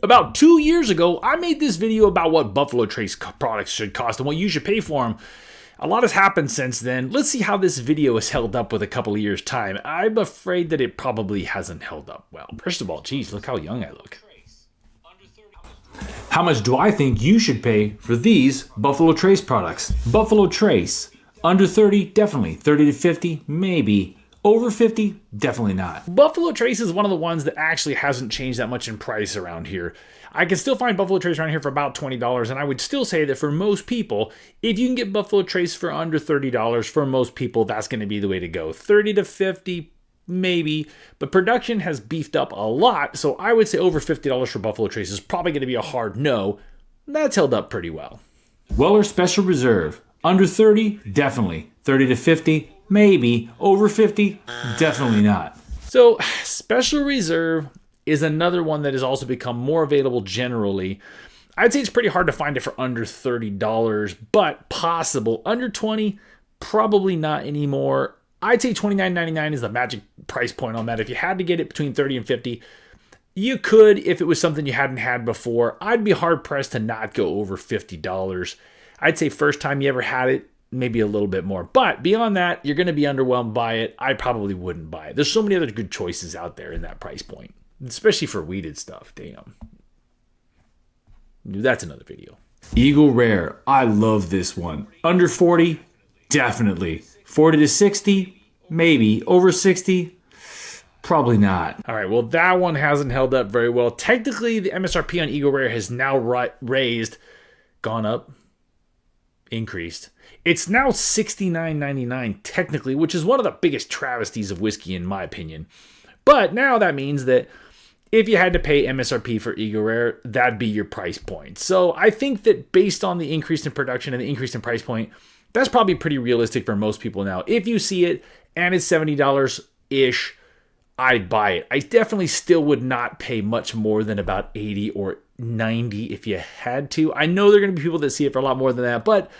About 2 years ago, I made this video about what Buffalo Trace products should cost and what you should pay for them. A lot has happened since then. Let's see how this video has held up with a couple of years' time. I'm afraid that it probably hasn't held up well. First of all, geez, look how young I look. How much do I think you should pay for these Buffalo Trace products? Buffalo Trace, under 30, definitely. 30 to 50, maybe. Over 50, definitely not. Buffalo Trace is one of the ones that actually hasn't changed that much in price around here. I can still find Buffalo Trace around here for about $20, and I would still say that for most people, if you can get Buffalo Trace for under $30, for most people, that's going to be the way to go. 30 to 50, maybe, but production has beefed up a lot, so I would say over $50 for Buffalo Trace is probably going to be a hard no. That's held up pretty well. Weller Special Reserve, under 30, definitely. 30 to 50, maybe. Over 50, definitely not. So, Special Reserve is another one that has also become more available generally. I'd say it's pretty hard to find it for under $30, but possible. Under 20, probably not anymore. I'd say $29.99 is the magic price point on that. If you had to get it between 30 and 50, you could if it was something you hadn't had before. I'd be hard-pressed to not go over $50. I'd say first time you ever had it, maybe a little bit more. But beyond that, you're going to be underwhelmed by it. I probably wouldn't buy it. There's so many other good choices out there in that price point, especially for weeded stuff. Damn. That's another video. Eagle Rare. I love this one. Under 40, definitely. 40 to 60, maybe. Over 60, probably not. All right, well, that one hasn't held up very well. Technically, the MSRP on Eagle Rare has now raised, gone up, increased. It's now $69.99 technically, which is one of the biggest travesties of whiskey in my opinion. But now that means that if you had to pay MSRP for Eagle Rare, that'd be your price point. So I think that based on the increase in production and the increase in price point, that's probably pretty realistic for most people now. If you see it and it's $70-ish, I'd buy it. I definitely still would not pay much more than about 80 or 90 if you had to. I know there are going to be people that see it for a lot more than that, but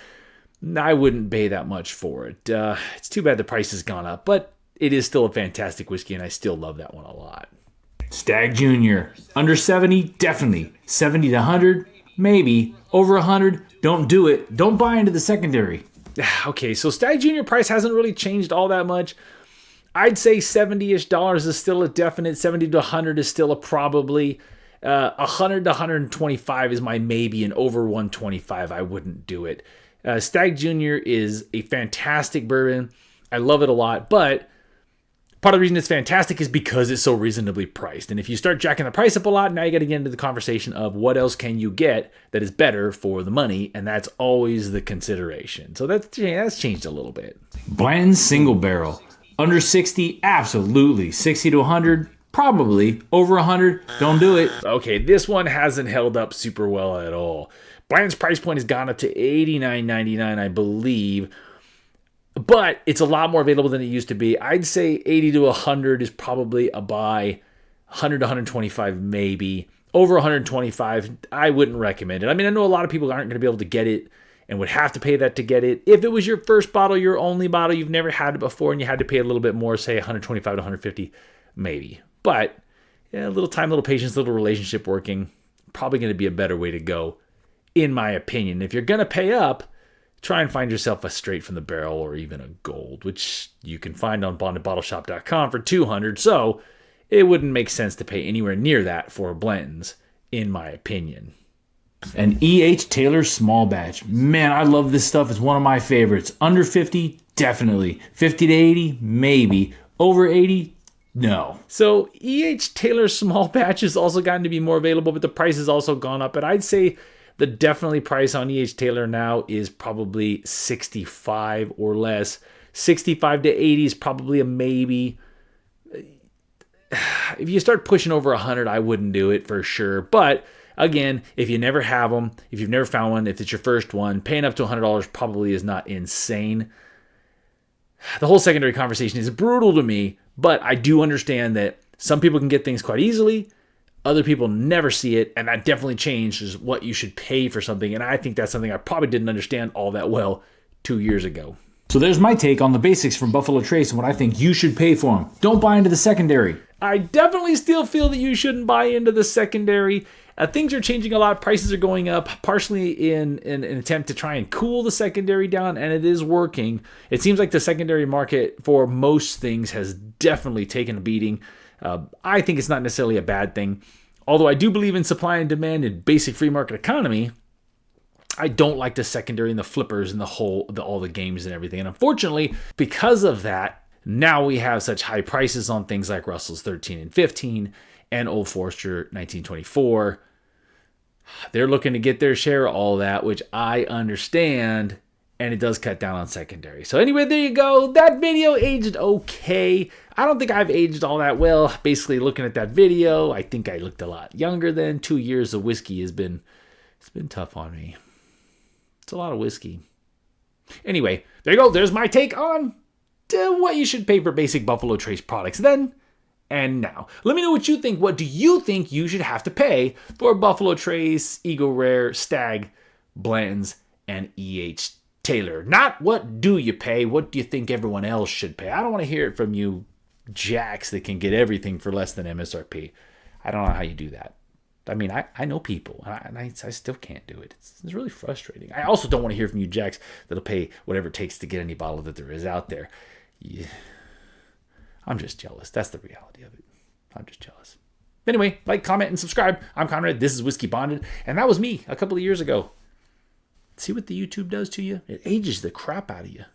I wouldn't pay that much for it. It's too bad the price has gone up, but it is still a fantastic whiskey, and I still love that one a lot. Stagg Jr. Under 70, definitely. 70 to 100, maybe. Over 100, don't do it. Don't buy into the secondary. Okay, so Stagg Jr. price hasn't really changed all that much. I'd say $70-ish is still a definite. 70 to 100 is still a probably. 100 to 125 is my maybe, and over 125, I wouldn't do it. Stagg Jr. is a fantastic bourbon. I love it a lot, but part of the reason it's fantastic is because it's so reasonably priced. And if you start jacking the price up a lot, now you got to get into the conversation of what else can you get that is better for the money, and that's always the consideration. So that's changed a little bit. Blanton Single Barrel. Under 60, absolutely. 60 to 100, probably. Over 100, don't do it. Okay, this one hasn't held up super well at all. Blanton's price point has gone up to $89.99, I believe. But it's a lot more available than it used to be. I'd say 80 to 100 is probably a buy. 100 to 125 maybe. Over 125, I wouldn't recommend it. I mean, I know a lot of people aren't going to be able to get it and would have to pay that to get it. If it was your first bottle, your only bottle, you've never had it before, and you had to pay a little bit more, say 125 to 150, maybe. But yeah, a little time, a little patience, a little relationship working, probably going to be a better way to go, in my opinion. If you're going to pay up, try and find yourself a straight from the barrel or even a gold, which you can find on bondedbottleshop.com for $200. So it wouldn't make sense to pay anywhere near that for Blanton's, in my opinion. An E.H. Taylor small batch. Man, I love this stuff. It's one of my favorites. Under 50, definitely. 50 to 80, maybe. Over 80, no. So E.H. Taylor small batch has also gotten to be more available, but the price has also gone up. And I'd say the definitely price on E.H. Taylor now is probably 65 or less. 65 to 80 is probably a maybe. If you start pushing over 100, I wouldn't do it for sure. But again, if you never have them, if you've never found one, if it's your first one, paying up to $100 probably is not insane. The whole secondary conversation is brutal to me, but I do understand that some people can get things quite easily. Other people never see it, and that definitely changes what you should pay for something. And I think that's something I probably didn't understand all that well 2 years ago. So there's my take on the basics from Buffalo Trace and what I think you should pay for them. Don't buy into the secondary. I definitely still feel that you shouldn't buy into the secondary. Things are changing a lot. Prices are going up, partially in an attempt to try and cool the secondary down, and it is working. It seems like the secondary market for most things has definitely taken a beating. I think it's not necessarily a bad thing. Although I do believe in supply and demand and basic free market economy, I don't like the secondary and the flippers and all the games and everything. And unfortunately, because of that, now we have such high prices on things like Russell's 13 and 15 and Old Forester 1924. They're looking to get their share of all that, which I understand, and it does cut down on secondary. So anyway, there you go. That video aged okay. I don't think I've aged all that well. Basically, looking at that video, I think I looked a lot younger then. 2 years of whiskey it's been tough on me. It's a lot of whiskey. Anyway, there you go. There's my take on what you should pay for basic Buffalo Trace products then and now. Let me know what you think. What do you think you should have to pay for Buffalo Trace, Eagle Rare, Stagg, Blantons, and E.H. Taylor? Not what do you pay, what do you think everyone else should pay? I don't want to hear it from you jacks that can get everything for less than MSRP. I don't know how you do that. I mean, I know people, and I still can't do it. It's really frustrating. I also don't want to hear from you jacks that'll pay whatever it takes to get any bottle that there is out there. Yeah. I'm just jealous. That's the reality of it. I'm just jealous. Anyway, like, comment, and subscribe. I'm Conrad. This is Whiskeybonded, and that was me a couple of years ago. See what the YouTube does to you? It ages the crap out of you.